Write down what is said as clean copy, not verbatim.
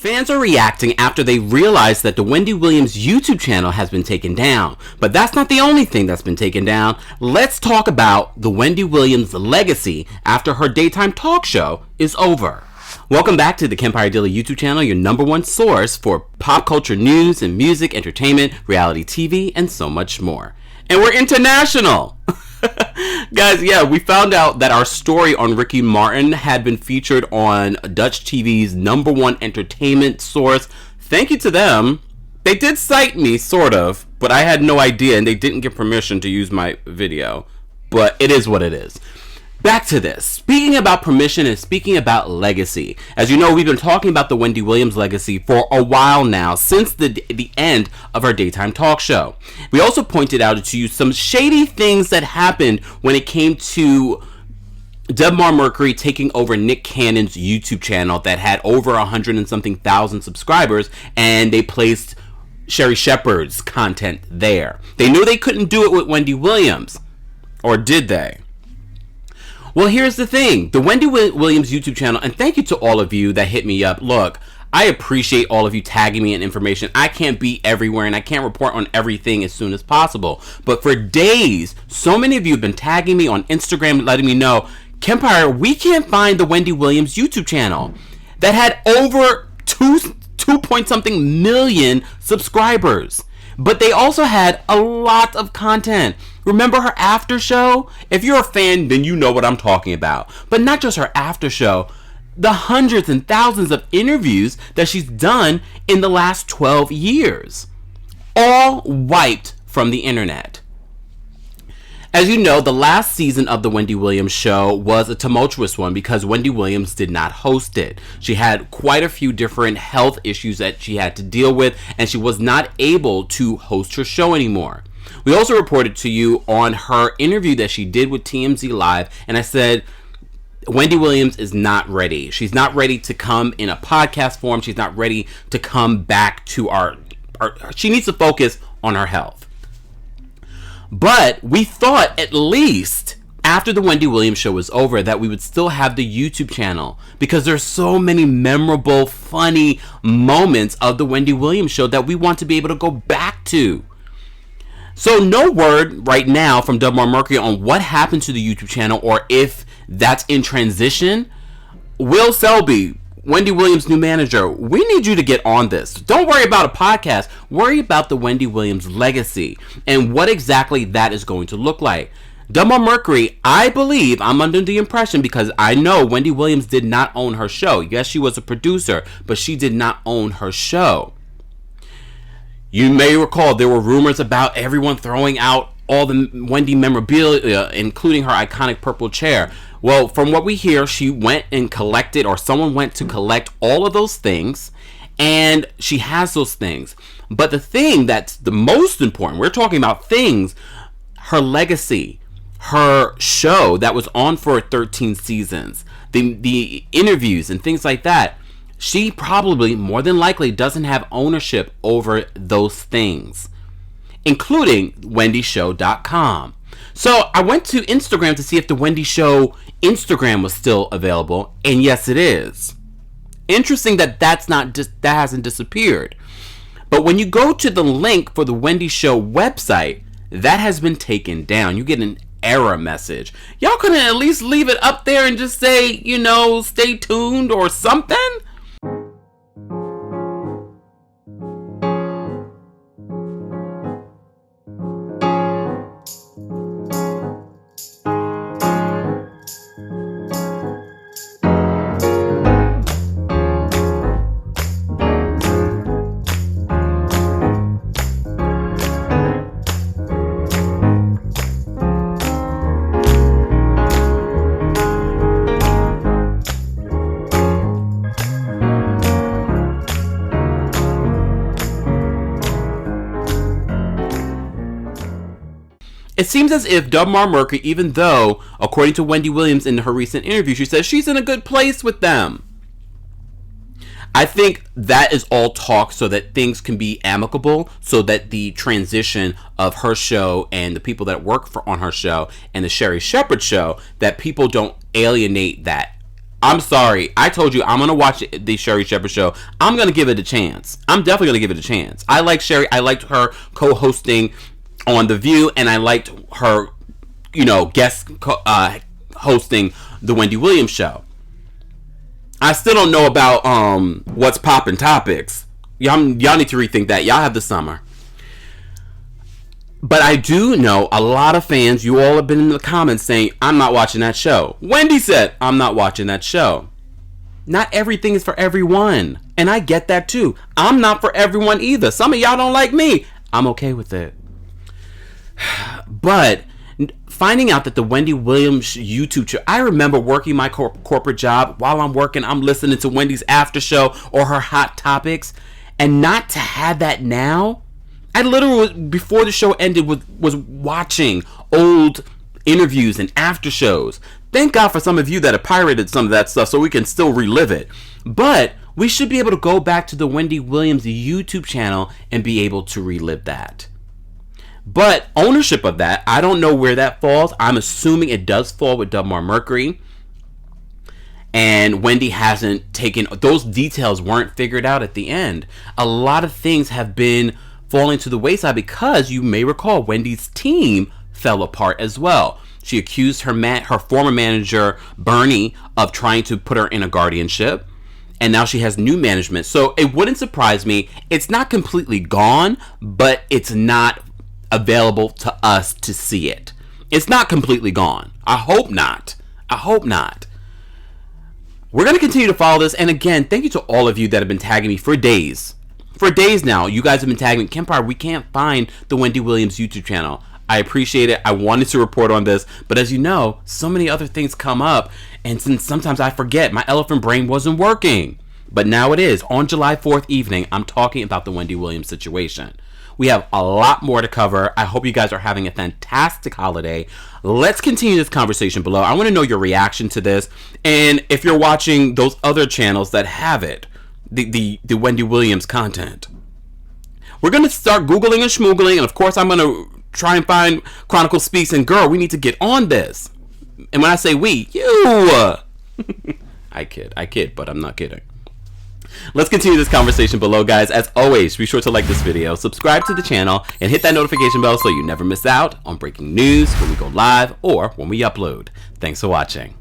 Fans are reacting after they realize that the Wendy Williams YouTube channel has been taken down. But that's not the only thing that's been taken down. Let's talk about the Wendy Williams legacy after her daytime talk show is over. Welcome back to the Kempire Daily YouTube channel, your number one source for pop culture news and music, entertainment, reality TV, and so much more. And we're international! Guys, yeah, we found out that our story on Ricky Martin had been featured on Dutch TV's number one entertainment source. Thank you to them. They did cite me, sort of, but I had no idea, and they didn't give permission to use my video. But it is what it is. Back to this. Speaking about permission and speaking about legacy. As you know, we've been talking about the Wendy Williams legacy for a while now, since the end of her daytime talk show. We also pointed out to you some shady things that happened when it came to debar-mercury taking over Nick Cannon's YouTube channel that had over 100 and something thousand subscribers, and they placed Sherri Shepherd's content there. They knew they couldn't do it with Wendy Williams. Or did they? Well, here's the thing. The Wendy Williams YouTube channel, and thank you to all of you that hit me up. Look, I appreciate all of you tagging me in information. I can't be everywhere, and I can't report on everything as soon as possible. But for days, so many of you have been tagging me on Instagram, letting me know, Kempire, we can't find the Wendy Williams YouTube channel that had over 2 point something million subscribers. But they also had a lot of content. Remember her after show? If you're a fan, then you know what I'm talking about. But not just her after show, the hundreds and thousands of interviews that she's done in the last 12 years. All wiped from the internet. As you know, the last season of the Wendy Williams show was a tumultuous one because Wendy Williams did not host it. She had quite a few different health issues that she had to deal with, and she was not able to host her show anymore. We also reported to you on her interview that she did with TMZ Live, and I said, Wendy Williams is not ready. She's not ready to come in a podcast form. She's not ready to come back to she needs to focus on her health. But we thought at least after the Wendy Williams show was over that we would still have the YouTube channel because there's so many memorable, funny moments of the Wendy Williams show that we want to be able to go back to. So no word right now from debar-mercury on what happened to the YouTube channel or if that's in transition. Will Selby, Wendy Williams' new manager, we need you to get on this. Don't worry about a podcast. Worry about the Wendy Williams legacy and what exactly that is going to look like. debar-mercury, I believe, I'm under the impression because I know Wendy Williams did not own her show. Yes, she was a producer, but she did not own her show. You may recall there were rumors about everyone throwing out all the Wendy memorabilia, including her iconic purple chair. Well, from what we hear, she went and collected, or someone went to collect all of those things, and she has those things. But the thing that's the most important, we're talking about things, her legacy, her show that was on for 13 seasons, the interviews and things like that. She probably, more than likely, doesn't have ownership over those things, including WendyShow.com. So I went to Instagram to see if the Wendy Show Instagram was still available, and yes, it is. Interesting that that hasn't disappeared. But when you go to the link for the Wendy Show website, that has been taken down. You get an error message. Y'all couldn't at least leave it up there and just say, stay tuned or something? It seems as if debar-mercury, even though, according to Wendy Williams in her recent interview, she says she's in a good place with them. I think that is all talk so that things can be amicable, so that the transition of her show and the people that work on her show and the Sherri Shepherd show, that people don't alienate that I'm sorry. I told you I'm going to watch the Sherri Shepherd show. I'm going to give it a chance. I'm definitely going to give it a chance. I like Sherri. I liked her co-hosting on The View, and I liked her, guest hosting the Wendy Williams show. I still don't know about what's poppin' topics. Y'all need to rethink that. Y'all have the summer. But I do know a lot of fans, you all have been in the comments saying, I'm not watching that show. Wendy said, I'm not watching that show. Not everything is for everyone. And I get that too. I'm not for everyone either. Some of y'all don't like me. I'm okay with it. But finding out that the Wendy Williams YouTube show, I remember working my corporate job. While I'm working, I'm listening to Wendy's after show or her hot topics. And not to have that now, I literally, before the show ended, was watching old interviews and after shows. Thank God for some of you that have pirated some of that stuff so we can still relive it. But we should be able to go back to the Wendy Williams YouTube channel and be able to relive that. But ownership of that, I don't know where that falls. I'm assuming it does fall with debar-mercury. And Wendy hasn't taken, those details weren't figured out at the end. A lot of things have been falling to the wayside because you may recall Wendy's team fell apart as well. She accused her former manager, Bernie, of trying to put her in a guardianship. And now she has new management. So it wouldn't surprise me. It's not completely gone, but it's not available to us to see it. It's not completely gone. I hope not. I hope not. We're going to continue to follow this. And again, thank you to all of you that have been tagging me for days. For days now, you guys have been tagging me. Kempire, we can't find the Wendy Williams YouTube channel. I appreciate it. I wanted to report on this. But as you know, so many other things come up. And since sometimes I forget, my elephant brain wasn't working. But now it is. On July 4th evening, I'm talking about the Wendy Williams situation. We have a lot more to cover. I hope you guys are having a fantastic holiday. Let's continue this conversation below. I want to know your reaction to this. And if you're watching those other channels that have it, the Wendy Williams content. We're going to start Googling and schmoogling. And of course, I'm going to try and find Chronicle Speaks. And girl, we need to get on this. And when I say we, you. I kid, but I'm not kidding. Let's continue this conversation below, guys. As always, be sure to like this video, subscribe to the channel, and hit that notification bell so you never miss out on breaking news when we go live or when we upload. Thanks for watching.